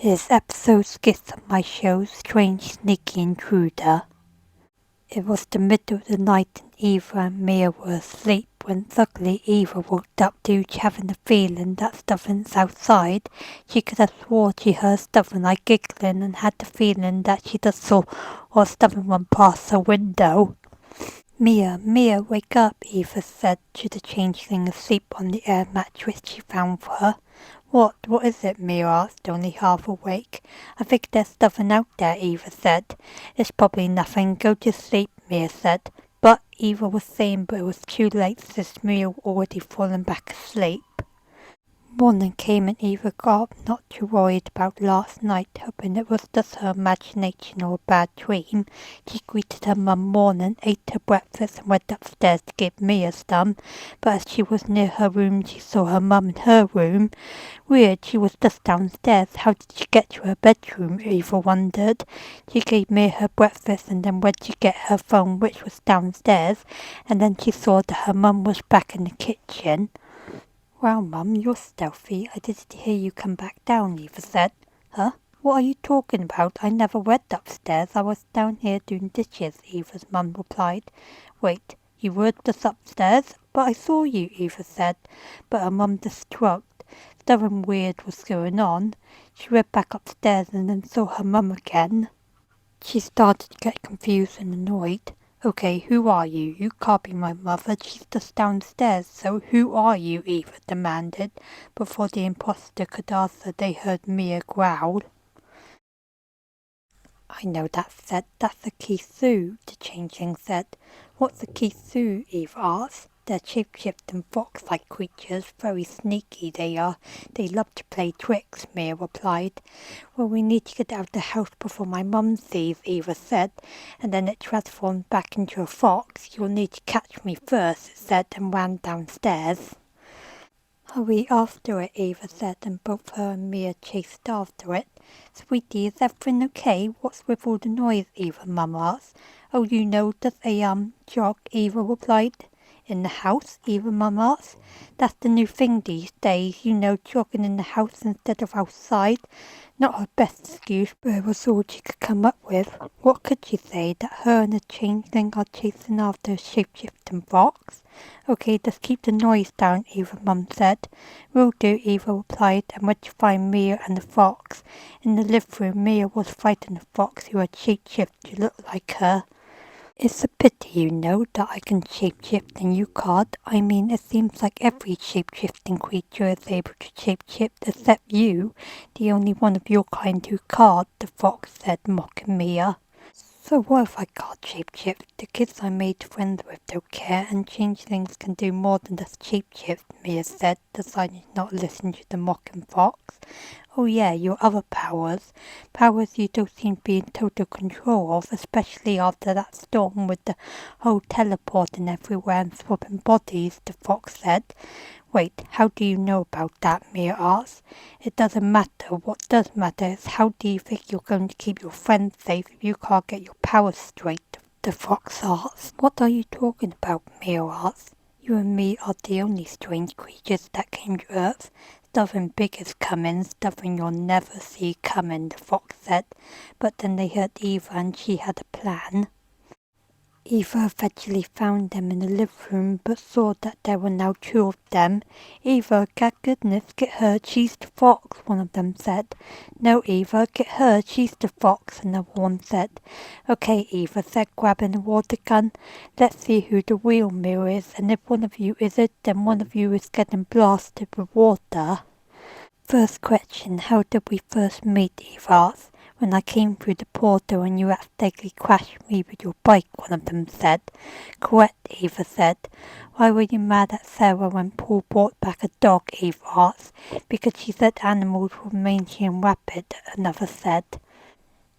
is episode 6 of my show, Strange Sneaky Intruder. It was the middle of the night and Eva and Mia were asleep when suddenly Eva woke up due to having the feeling that something's outside. She could have sworn she heard something like giggling and had the feeling that she just saw or something run past her window. Mia, wake up, Eva said to the changeling asleep on the air mattress she found for her. What is it? Mia asked, only half awake. I think there's something out there, Eva said. It's probably nothing. Go to sleep, Mia said. But Eva was saying, but it was too late since Mia had already fallen back asleep. Morning came and Eva got up, not too worried about last night, hoping it was just her imagination or a bad dream. She greeted her mum morning, ate her breakfast and went upstairs to give Mia some, but as she was near her room she saw her mum in her room. Weird, she was just downstairs. How did she get to her bedroom? Eva wondered. She gave Mia her breakfast and then went to get her phone, which was downstairs, and then she saw that her mum was back in the kitchen. Wow, Mum, you're stealthy. I didn't hear you come back down, Eva said. Huh? What are you talking about? I never went upstairs. I was down here doing dishes, Eva's mum replied. Wait, you were just upstairs? But I saw you, Eva said. But her mum just shrugged. Something weird was going on. She went back upstairs and then saw her mum again. She started to get confused and annoyed. Okay, who are you? You can't be my mother. She's just downstairs. So who are you? Eva demanded. Before the imposter could answer, they heard Mia growl. I know that said. That's a Kitsu, the changeling said. What's a Kitsu? Eva asked. They're shape-shifting fox-like creatures, very sneaky they are. They love to play tricks, Mia replied. Well, we need to get out of the house before my mum sees, Eva said, and then it transformed back into a fox. You'll need to catch me first, it said, and ran downstairs. Hurry after it, Eva said, and both her and Mia chased after it. Sweetie, is everything okay? What's with all the noise? Eva mum asked. Oh, you know, just a jog, Eva replied. In the house? Eva mum asked. That's the new thing these days, you know, jogging in the house instead of outside. Not her best excuse, but it was all she could come up with. What could she say? That her and the changeling are chasing after a shape-shifting fox? Okay, just keep the noise down, Eva mum said. Will do, Eva replied, and went to find Mia and the fox. In the living room, Mia was fighting the fox who had shape-shifted to look like her. It's a pity, you know, that I can shape-shift and you can't. I mean, it seems like every shape-shifting creature is able to shape-shift except you, the only one of your kind who can't, the fox said, mocking Mia. So what if I can't shape-shift? The kids I made friends with don't care, and changelings can do more than just shape-shift, Mia said, deciding not to listen to the mocking fox. Oh yeah, your other powers. Powers you don't seem to be in total control of, especially after that storm with the whole teleporting everywhere and swapping bodies, the fox said. Wait, how do you know about that? Mia asked. It doesn't matter. What does matter is how do you think you're going to keep your friends safe if you can't get your powers straight? The fox asked. What are you talking about? Mia asked. You and me are the only strange creatures that came to Earth. Something big is coming, something you'll never see coming, the fox said. But then they heard Eva and she had a plan. Eva eventually found them in the living room, but saw that there were now two of them. Eva, get goodness, get her, she's the fox, one of them said. No, Eva, get her, she's the fox, another one said. Okay, Eva said, grabbing a water gun. Let's see who the real Mia is, and if one of you is it, then one of you is getting blasted with water. First question, how did we first meet, Eva asked. When I came through the portal and you accidentally crashed me with your bike, one of them said. Correct, Eva said. Why were you mad at Sarah when Paul brought back a dog, Eva asked. Because she said animals were mangy and rapid, another said.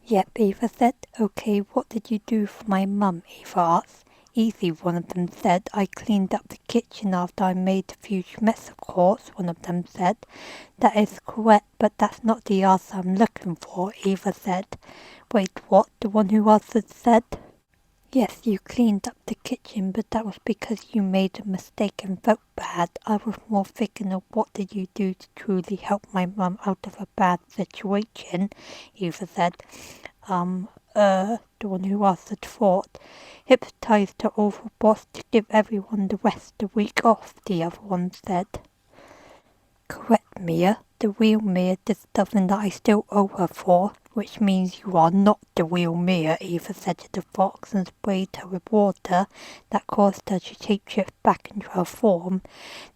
Yep, Eva said. Okay, what did you do for my mum, Eva asked. Easy, one of them said. I cleaned up the kitchen after I made a huge mess, of course, one of them said. That is correct, but that's not the answer I'm looking for, Eva said. Wait, what? The one who answered said. Yes, you cleaned up the kitchen, but that was because you made a mistake and felt bad. I was more thinking of what did you do to truly help my mum out of a bad situation, Eva said. The one who asked the thought. Hypnotized her over boss to give everyone the rest of the week off, the other one said. Correct, Mia. The real Mia did something that I still owe her for, which means you are not the real Mia, Eva said to the fox and sprayed her with water that caused her to shapeshift back into her form.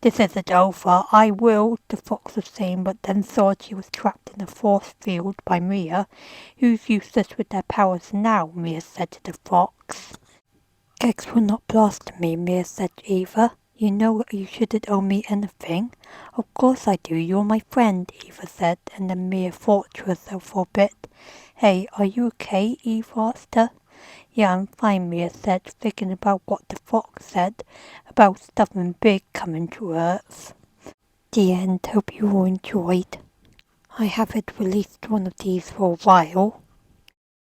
This isn't over. I will, the fox was saying, but then thought she was trapped in a force field by Mia. Who's useless with their powers now, Mia said to the fox. Kegs will not blast me, Mia said to Eva. You know you shouldn't owe me anything. Of course I do, you're my friend, Eva said, and then Mia thought to herself for a bit. Hey, are you okay? Eva asked her. Yeah, I'm fine, Mia said, thinking about what the fox said, about something big coming to Earth. The end. Hope you all enjoyed. I haven't released one of these for a while.